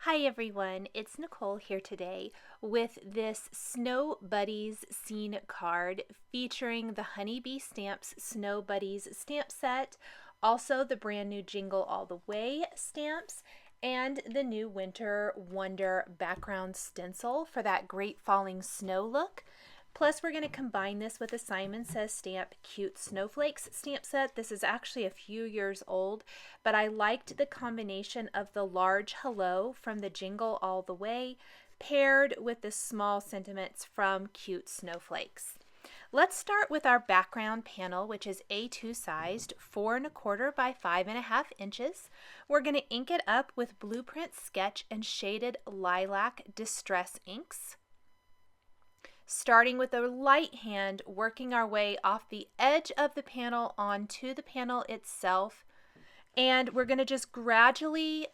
Hi everyone, it's Nicole here today with this Snow Buddies scene card featuring the Honeybee Stamps Snow Buddies stamp set, also the brand new Jingle All the Way stamps, and the new Winter Wonder background stencil for that great falling snow look. Plus, we're going to combine this with a Simon Says Stamp Cute Snowflakes stamp set. This is actually a few years old, but I liked the combination of the large hello from the Jingle All the Way paired with the small sentiments from Cute Snowflakes. Let's start with our background panel, which is A2 sized, 4 1/4 by 5.5 inches. We're going to ink it up with Blueprint Sketch and Shaded Lilac Distress inks. Starting with a light hand, working our way off the edge of the panel onto the panel itself. And we're going to just gradually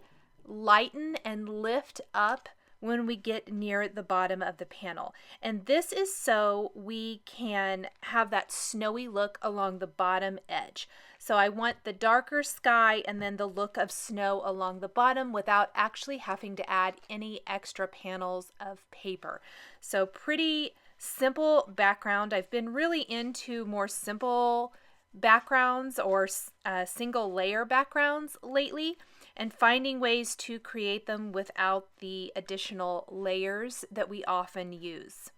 lighten and lift up when we get near the bottom of the panel. And this is so we can have that snowy look along the bottom edge. So I want the darker sky and then the look of snow along the bottom without actually having to add any extra panels of paper. So pretty simple background. I've been really into more simple backgrounds or single layer backgrounds lately and finding ways to create them without the additional layers that we often use.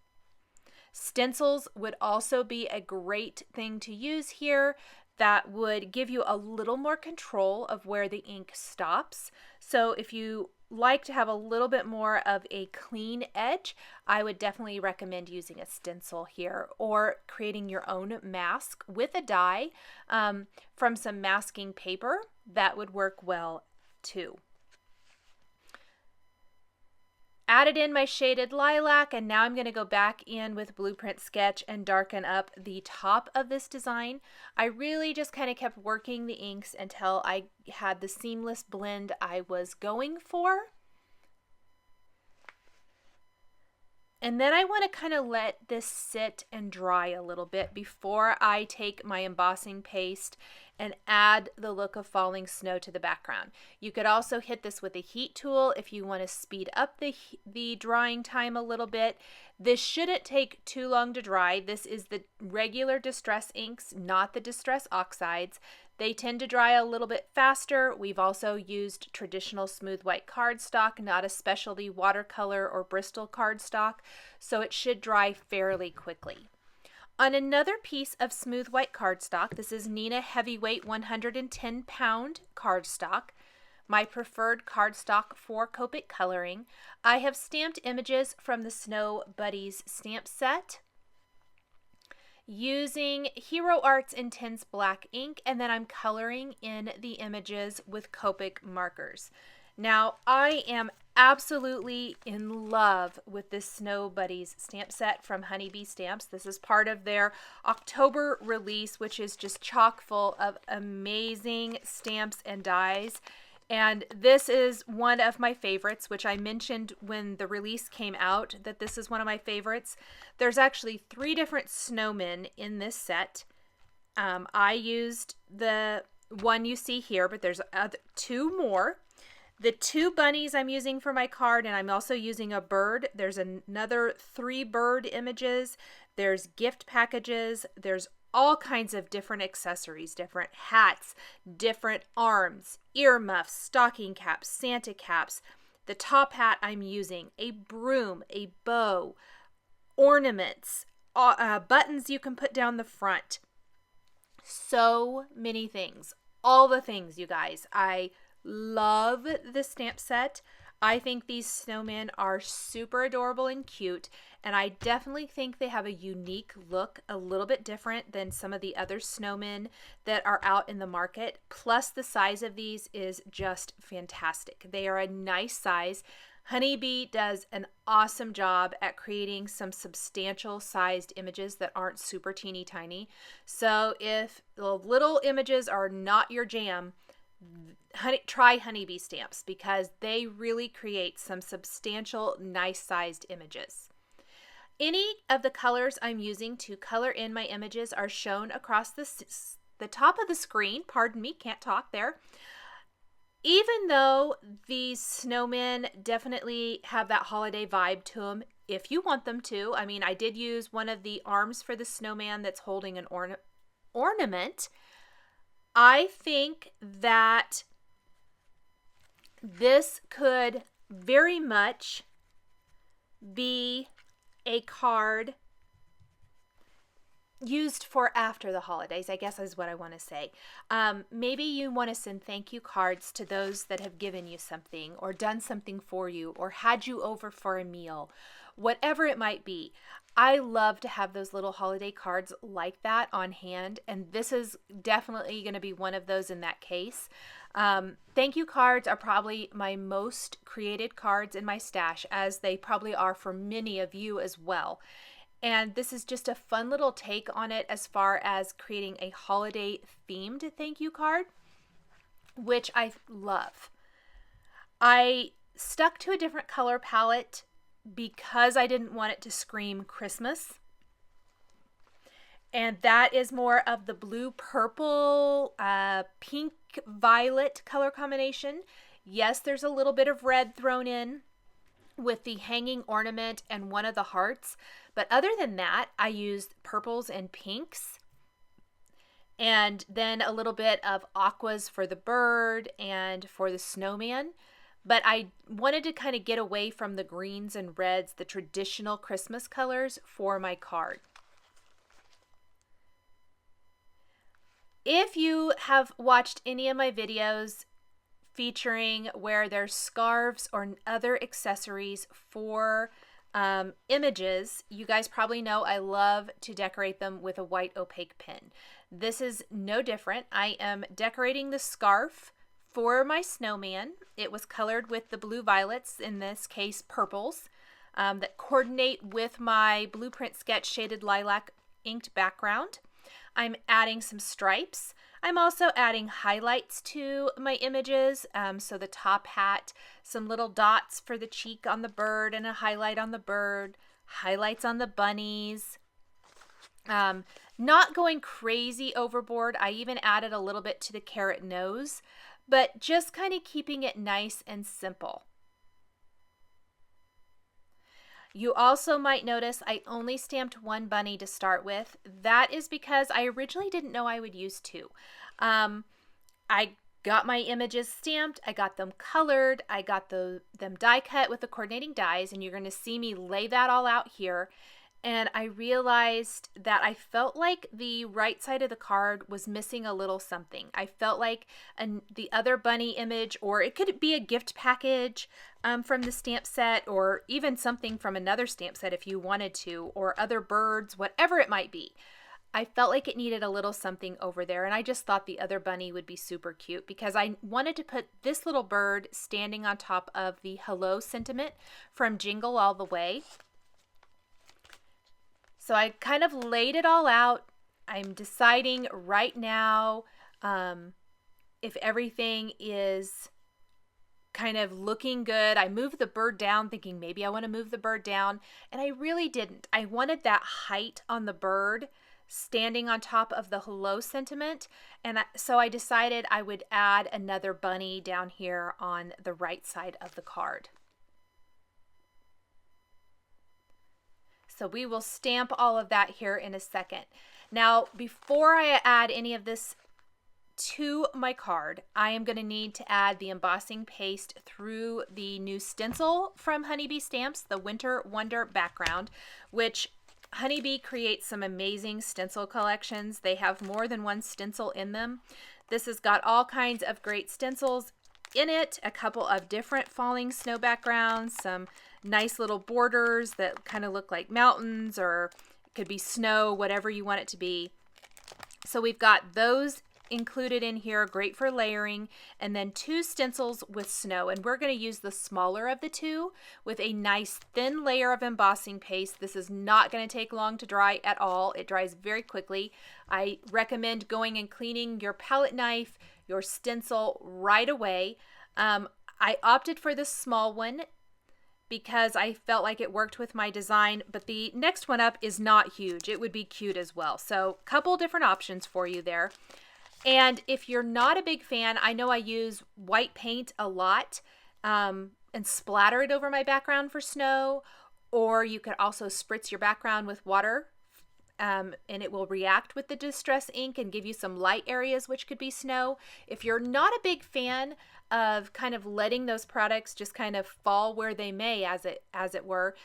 Stencils would also be a great thing to use here that would give you a little more control of where the ink stops. So if you like to have a little bit more of a clean edge, I would definitely recommend using a stencil here or creating your own mask with a die from some masking paper. That would work well too. Added in my shaded lilac, and now I'm going to go back in with Blueprint Sketch and darken up the top of this design. I really just kind of kept working the inks until I had the seamless blend I was going for. And then I want to kind of let this sit and dry a little bit before I take my embossing paste and add the look of falling snow to the background. You could also hit this with a heat tool if you want to speed up the drying time a little bit. This shouldn't take too long to dry. This is the regular distress inks, not the distress oxides. They tend to dry a little bit faster. We've also used traditional smooth white cardstock, not a specialty watercolor or Bristol cardstock, so it should dry fairly quickly. On another piece of smooth white cardstock, this is Nina Heavyweight 110-pound cardstock, my preferred cardstock for Copic coloring. I have stamped images from the Snow Buddies stamp set using Hero Arts Intense Black ink, and then I'm coloring in the images with Copic markers. Now, I am absolutely in love with this Snow Buddies stamp set from Honeybee Stamps. This is part of their October release, which is just chock full of amazing stamps and dies. And this is one of my favorites, which I mentioned when the release came out, that this is one of my favorites. There's actually 3 different snowmen in this set. I used the one you see here, but there's 2 more. The 2 bunnies I'm using for my card, and I'm also using a bird. There's another 3 bird images. There's gift packages. There's all kinds of different accessories, different hats, different arms, earmuffs, stocking caps, Santa caps. The top hat I'm using, a broom, a bow, ornaments, buttons you can put down the front. So many things. All the things, you guys. I love this stamp set. I think these snowmen are super adorable and cute, and I definitely think they have a unique look, a little bit different than some of the other snowmen that are out in the market. Plus, the size of these is just fantastic. They are a nice size. Honeybee does an awesome job at creating some substantial sized images that aren't super teeny tiny. So if the little images are not your jam, try Honeybee stamps because they really create some substantial, nice sized images. Any of the colors I'm using to color in my images are shown across the top of the screen. Pardon me, can't talk there. even though these snowmen definitely have that holiday vibe to them, if you want them to. I mean, I did use one of the arms for the snowman that's holding an ornament. I think that this could very much be a card used for after the holidays, I guess is what I want to say. Maybe you want to send thank you cards to those that have given you something or done something for you or had you over for a meal, whatever it might be. I love to have those little holiday cards like that on hand, and this is definitely going to be one of those in that case. Thank you cards are probably my most created cards in my stash, as they probably are for many of you as well. And this is just a fun little take on it as far as creating a holiday themed thank you card, which I love. I stuck to a different color palette because I didn't want it to scream Christmas. And that is more of the blue, purple, pink, violet color combination. Yes, there's a little bit of red thrown in with the hanging ornament and one of the hearts. But other than that, I used purples and pinks. And then a little bit of aquas for the bird and for the snowman. But I wanted to kind of get away from the greens and reds, the traditional Christmas colors, for my card. If you have watched any of my videos featuring where there's scarves or other accessories for images, you guys probably know I love to decorate them with a white opaque pin. This is no different. I am decorating the scarf for my snowman. It was colored with the blue violets, in this case purples, that coordinate with my blueprint sketch shaded lilac inked background. I'm adding some stripes. I'm also adding highlights to my images. So the top hat, some little dots for the cheek on the bird and a highlight on the bird, highlights on the bunnies. Not going crazy overboard. I even added a little bit to the carrot nose, but just kind of keeping it nice and simple. You also might notice I only stamped one bunny to start with. That is because I originally didn't know I would use two. I got my images stamped, I got them colored, I got them die cut with the coordinating dies, and you're going to see me lay that all out here. And I realized that I felt like the right side of the card was missing a little something. I felt like the other bunny image, or it could be a gift package from the stamp set, or even something from another stamp set if you wanted to, or other birds, whatever it might be. I felt like it needed a little something over there, and I just thought the other bunny would be super cute because I wanted to put this little bird standing on top of the hello sentiment from Jingle All the Way. So I kind of laid it all out. I'm deciding right now if everything is kind of looking good. I moved the bird down thinking maybe I want to move the bird down, and I really didn't. I wanted that height on the bird standing on top of the hello sentiment, and so I decided I would add another bunny down here on the right side of the card. So we will stamp all of that here in a second. Now, before I add any of this to my card, I am going to need to add the embossing paste through the new stencil from Honeybee Stamps, the Winter Wonder background, which Honeybee creates some amazing stencil collections. They have more than one stencil in them. This has got all kinds of great stencils in it, a couple of different falling snow backgrounds, some nice little borders that kind of look like mountains, or it could be snow, whatever you want it to be. So we've got those included in here, great for layering, and then two stencils with snow, and we're going to use the smaller of the two with a nice thin layer of embossing paste. This is not going to take long to dry at all. It dries very quickly. I recommend going and cleaning your palette knife, your stencil right away. I opted for the small one because I felt like it worked with my design, but the next one up is not huge. It would be cute as well. So a couple different options for you there. And if you're not a big fan, I know I use white paint a lot and splatter it over my background for snow, or you could also spritz your background with water and it will react with the distress ink and give you some light areas, which could be snow. If you're not a big fan of kind of letting those products just kind of fall where they may, as it were,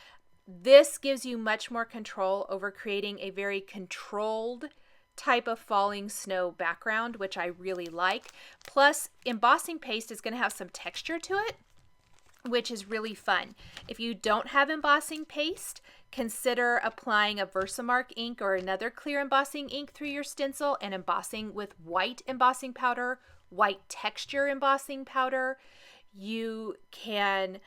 this gives you much more control over creating a very controlled type of falling snow background, which I really like. Plus, embossing paste is going to have some texture to it, which is really fun. If you don't have embossing paste, consider applying a Versamark ink or another clear embossing ink through your stencil and embossing with white embossing powder, white texture embossing powder. You can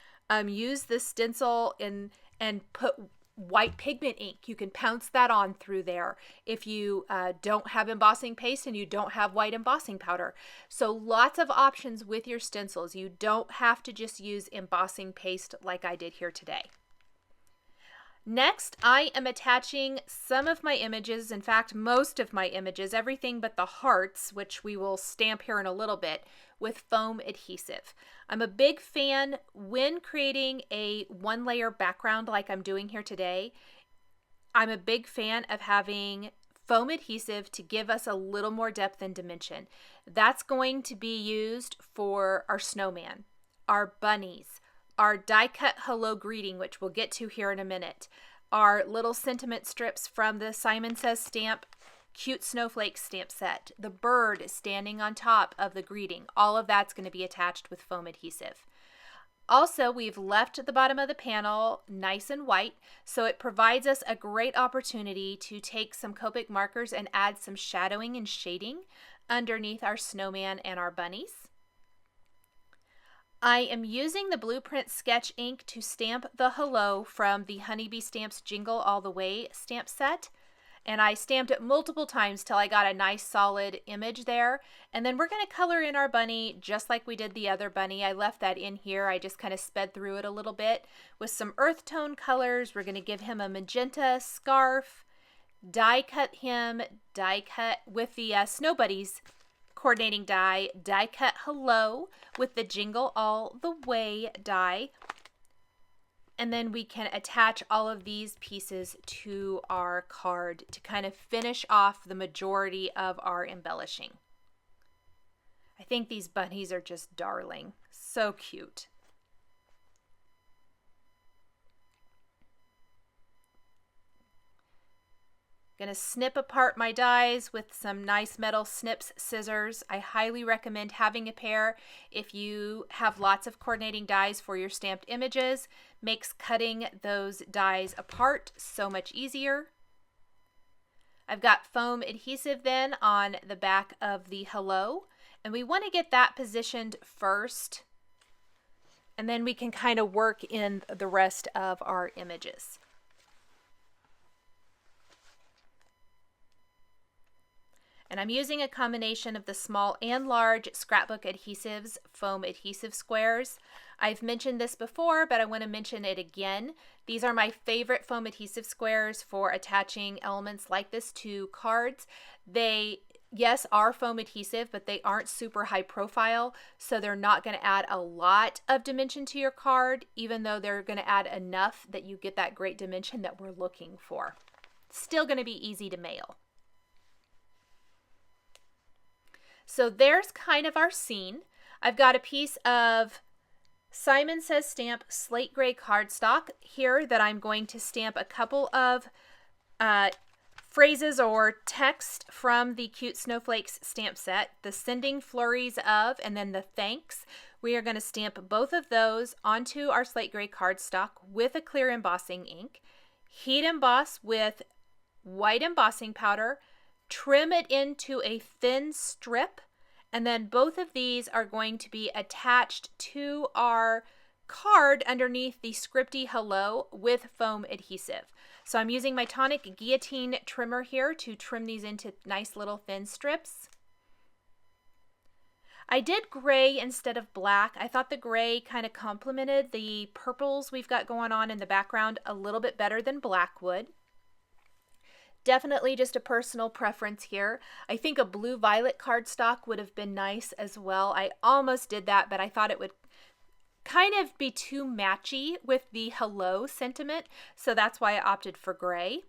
use the stencil and put white pigment ink. You can pounce that on through there if you don't have embossing paste and you don't have white embossing powder. So lots of options with your stencils. You don't have to just use embossing paste like I did here today. Next, I am attaching some of my images, in fact, most of my images, everything but the hearts, which we will stamp here in a little bit, with foam adhesive. I'm a big fan when creating a one-layer background like I'm doing here today. I'm a big fan of having foam adhesive to give us a little more depth and dimension. That's going to be used for our snowman, our bunnies, our die-cut hello greeting, which we'll get to here in a minute, our little sentiment strips from the Simon Says stamp cute snowflake stamp set, the bird standing on top of the greeting, all of that's going to be attached with foam adhesive. Also, we've left the bottom of the panel nice and white, so it provides us a great opportunity to take some Copic markers and add some shadowing and shading underneath our snowman and our bunnies. I am using the Blueprint Sketch ink to stamp the hello from the Honeybee Stamps Jingle All the Way stamp set. And I stamped it multiple times till I got a nice solid image there. And then we're going to color in our bunny just like we did the other bunny. I left that in here. I just kind of sped through it a little bit with some earth tone colors. We're going to give him a magenta scarf, die cut him, die cut with the Snow Buddies coordinating die cut hello with the Jingle All the Way die. And then we can attach all of these pieces to our card to kind of finish off the majority of our embellishing. I think these bunnies are just darling. So cute. Gonna snip apart my dies with some nice metal snips scissors. I highly recommend having a pair if you have lots of coordinating dies for your stamped images. Makes cutting those dies apart so much easier. I've got foam adhesive then on the back of the hello, and we want to get that positioned first, and then we can kind of work in the rest of our images. And I'm using a combination of the small and large scrapbook adhesives, foam adhesive squares. I've mentioned this before, but I want to mention it again. These are my favorite foam adhesive squares for attaching elements like this to cards. They, yes, are foam adhesive, but they aren't super high profile, so they're not going to add a lot of dimension to your card, even though they're going to add enough that you get that great dimension that we're looking for. Still going to be easy to mail. So there's kind of our scene. I've got a piece of Simon Says Stamp slate gray cardstock here that I'm going to stamp a couple of phrases or text from the Cute Snowflakes stamp set, the sending flurries of, and then the thanks. We are going to stamp both of those onto our slate gray cardstock with a clear embossing ink, heat emboss with white embossing powder, trim it into a thin strip, and then both of these are going to be attached to our card underneath the scripty hello with foam adhesive. So I'm using my Tonic guillotine trimmer here to trim these into nice little thin strips. I did gray instead of black. I thought the gray kind of complemented the purples we've got going on in the background a little bit better than black would. Definitely just a personal preference here. I think a blue-violet cardstock would have been nice as well. I almost did that, but I thought it would kind of be too matchy with the hello sentiment, so that's why I opted for gray.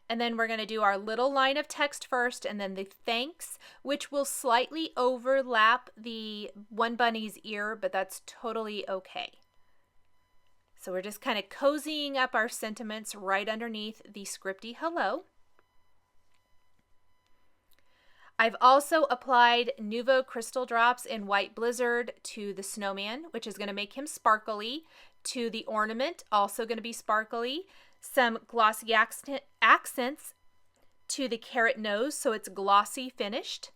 And then we're going to do our little line of text first, and then the thanks, which will slightly overlap the one bunny's ear, but that's totally okay. So we're just kind of cozying up our sentiments right underneath the scripty hello. I've also applied Nuvo Crystal Drops in White Blizzard to the snowman, which is going to make him sparkly, to the ornament, also going to be sparkly, some glossy accents to the carrot nose, so it's glossy finished.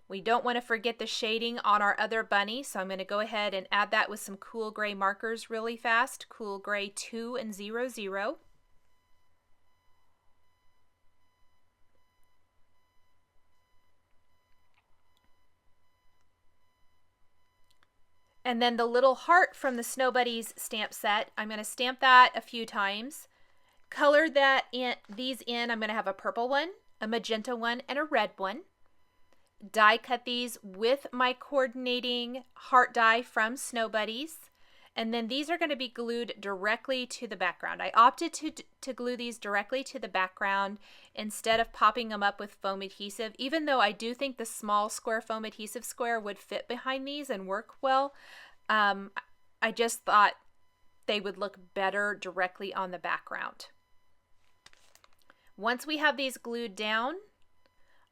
We don't want to forget the shading on our other bunny, so I'm going to go ahead and add that with some cool gray markers really fast, cool gray 2 and 00. And then the little heart from the Snow Buddies stamp set, I'm going to stamp that a few times. Color these in, I'm going to have a purple one, a magenta one, and a red one. Die cut these with my coordinating heart die from Snow Buddies. And then these are going to be glued directly to the background. I opted to glue these directly to the background instead of popping them up with foam adhesive, even though I do think the small square foam adhesive square would fit behind these and work well. I just thought they would look better directly on the background. Once we have these glued down,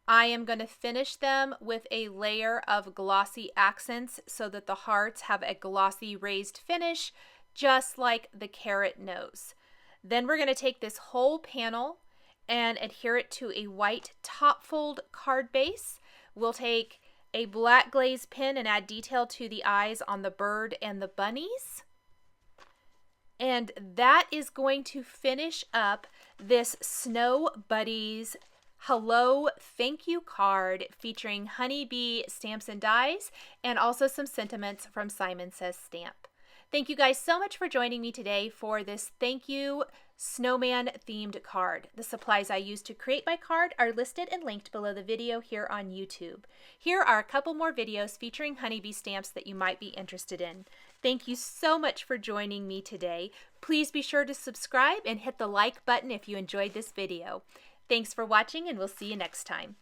I am going to finish them with a layer of glossy accents so that the hearts have a glossy raised finish, just like the carrot nose. Then we're going to take this whole panel and adhere it to a white top fold card base. We'll take a black glaze pen and add detail to the eyes on the bird and the bunnies. And that is going to finish up this Snow Buddies hello thank you card featuring honeybee stamps and dies, and also some sentiments from Simon Says Stamp. Thank you guys so much for joining me today for this thank you snowman themed card. The supplies I used to create my card are listed and linked below the video here on YouTube. Here are a couple more videos featuring honeybee stamps that you might be interested in. Thank you so much for joining me today. Please be sure to subscribe and hit the like button if you enjoyed this video. Thanks for watching, and we'll see you next time.